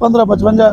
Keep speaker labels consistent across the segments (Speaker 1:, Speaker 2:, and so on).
Speaker 1: 1555
Speaker 2: 131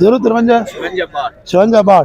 Speaker 1: 053 56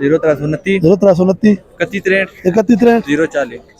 Speaker 2: 0329
Speaker 1: 0329
Speaker 2: 31
Speaker 1: 31
Speaker 2: 040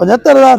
Speaker 1: 75,000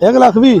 Speaker 1: 1,20,000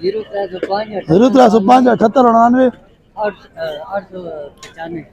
Speaker 1: 0305 7899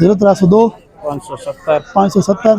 Speaker 1: 0302 570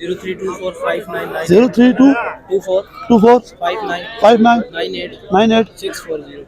Speaker 2: 0324599
Speaker 1: 032 59 98
Speaker 2: 640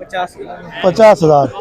Speaker 2: 50,000
Speaker 1: 50,000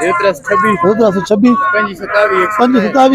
Speaker 1: 036 25 103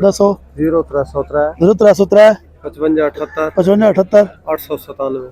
Speaker 1: 10
Speaker 2: 0303
Speaker 1: 0303
Speaker 2: 5578
Speaker 1: 5578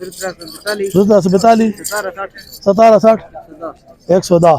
Speaker 1: 42 17 60 110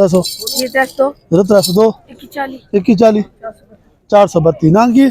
Speaker 1: 0302 2140 432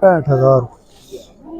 Speaker 1: 65,000.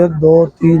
Speaker 1: 1 2 3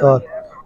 Speaker 1: 4.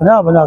Speaker 1: 50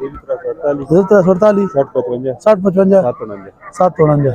Speaker 1: 48 60 55 749.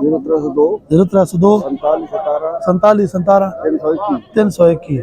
Speaker 1: 0302 47 17 321.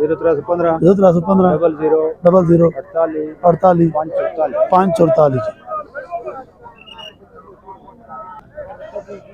Speaker 2: 0315
Speaker 1: 0315 00 48 544.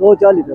Speaker 2: 240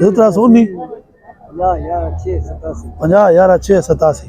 Speaker 1: 0319 50,687.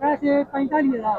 Speaker 1: 45,000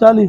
Speaker 1: 40